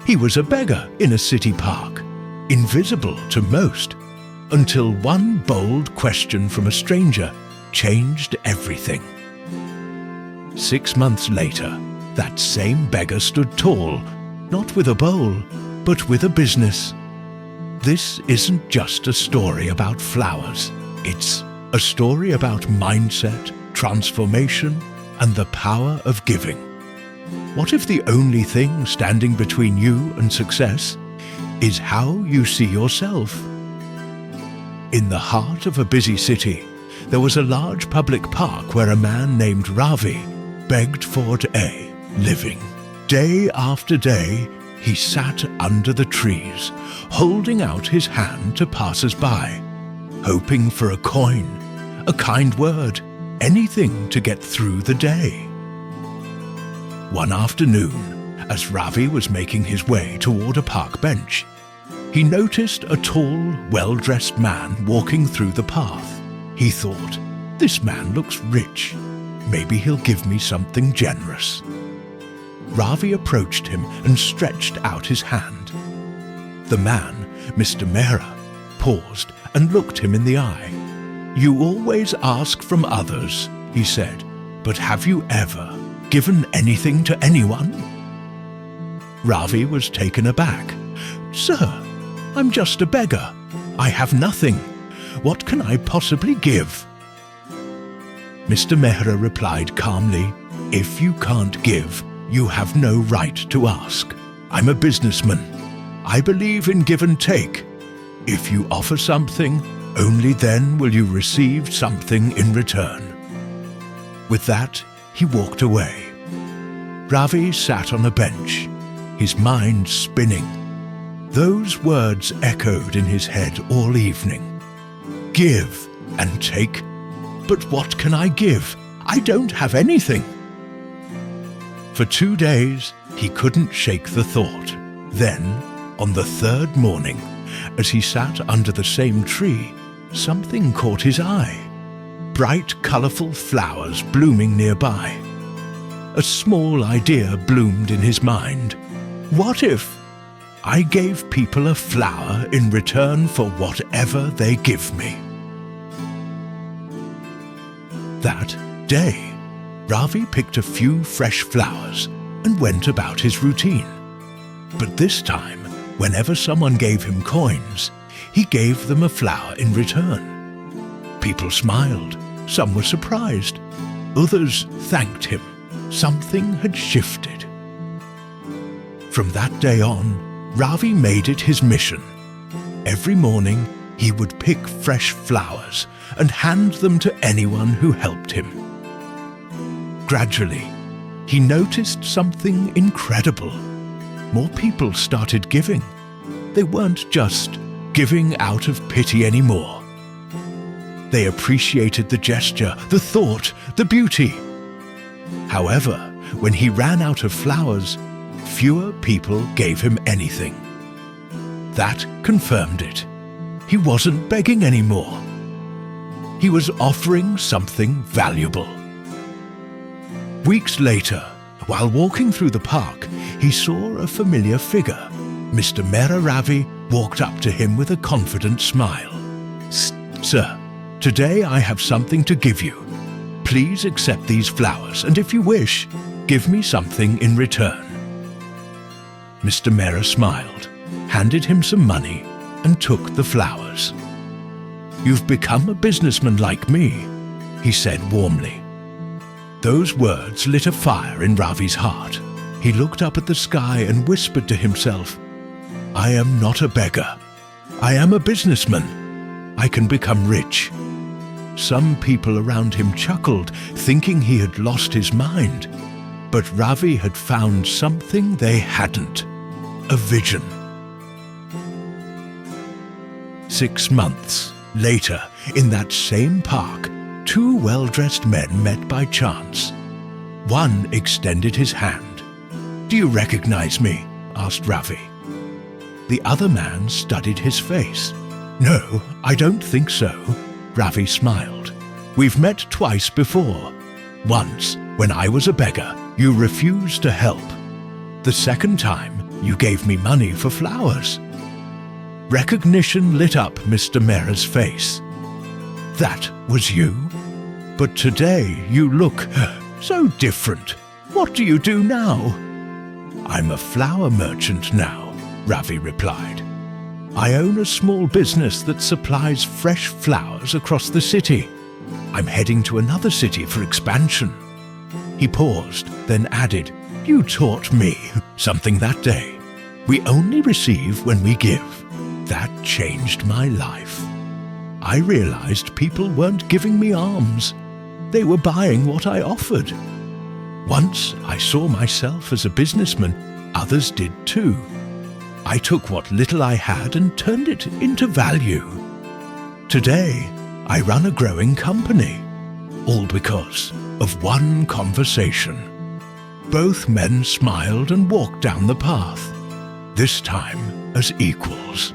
He was a beggar in a city park, invisible to most, until one bold question from a stranger changed everything. 6 months later, that same beggar stood tall, not with a bowl, but with a business. This isn't just a story about flowers. It's a story about mindset, transformation, and the power of giving. What if the only thing standing between you and success is how you see yourself? In the heart of a busy city, there was a large public park where a man named Ravi begged for a living. Day after day, he sat under the trees, holding out his hand to passers-by, hoping for a coin, a kind word, anything to get through the day. One afternoon, as Ravi was making his way toward a park bench, he noticed a tall, well-dressed man walking through the path. He thought, "This man looks rich. Maybe he'll give me something generous." Ravi approached him and stretched out his hand. The man, Mr. Mehra, paused and looked him in the eye. "You always ask from others," he said, "but have you ever given anything to anyone?" Ravi was taken aback. "Sir, I'm just a beggar. I have nothing. What can I possibly give?" Mr. Mehra replied calmly, "If you can't give, you have no right to ask. I'm a businessman. I believe in give and take. If you offer something, only then will you receive something in return." With that, he walked away. Ravi sat on a bench, his mind spinning. Those words echoed in his head all evening. Give and take. But what can I give? I don't have anything. For 2 days, he couldn't shake the thought. Then, on the 3rd morning, as he sat under the same tree, something caught his eye. Bright, colourful flowers blooming nearby. A small idea bloomed in his mind. What if I gave people a flower in return for whatever they give me? That day, Ravi picked a few fresh flowers and went about his routine. But this time, whenever someone gave him coins, he gave them a flower in return. People smiled, some were surprised, others thanked him. Something had shifted. From that day on, Ravi made it his mission. Every morning, he would pick fresh flowers and hand them to anyone who helped him. Gradually, he noticed something incredible. More people started giving. They weren't just giving out of pity anymore. They appreciated the gesture, the thought, the beauty. However, when he ran out of flowers, fewer people gave him anything. That confirmed it. He wasn't begging anymore. He was offering something valuable. Weeks later, while walking through the park, he saw a familiar figure. Mr. Mehra Ravi walked up to him with a confident smile. "Sir, today I have something to give you. Please accept these flowers, and if you wish, give me something in return." Mr. Mehra smiled, handed him some money, and took the flowers. "You've become a businessman like me," he said warmly. Those words lit a fire in Ravi's heart. He looked up at the sky and whispered to himself, "I am not a beggar. I am a businessman. I can become rich." Some people around him chuckled, thinking he had lost his mind. But Ravi had found something they hadn't: a vision. 6 months later, in that same park, 2 well-dressed men met by chance. One extended his hand. "Do you recognize me?" asked Ravi. The other man studied his face. "No, I don't think so." Ravi smiled. "We've met twice before. Once, when I was a beggar, you refused to help. The second time, You gave me money for flowers." Recognition lit up Mr. Mera's face. "That was you? But today you look so different. What do you do now?" "I'm a flower merchant now," Ravi replied. "I own a small business that supplies fresh flowers across the city. I'm heading to another city for expansion." He paused, then added, "You taught me something that day. We only receive when we give. That changed my life. I realized people weren't giving me alms. They were buying what I offered. Once I saw myself as a businessman, others did too. I took what little I had and turned it into value. Today, I run a growing company, all because of one conversation." Both men smiled and walked down the path, this time as equals.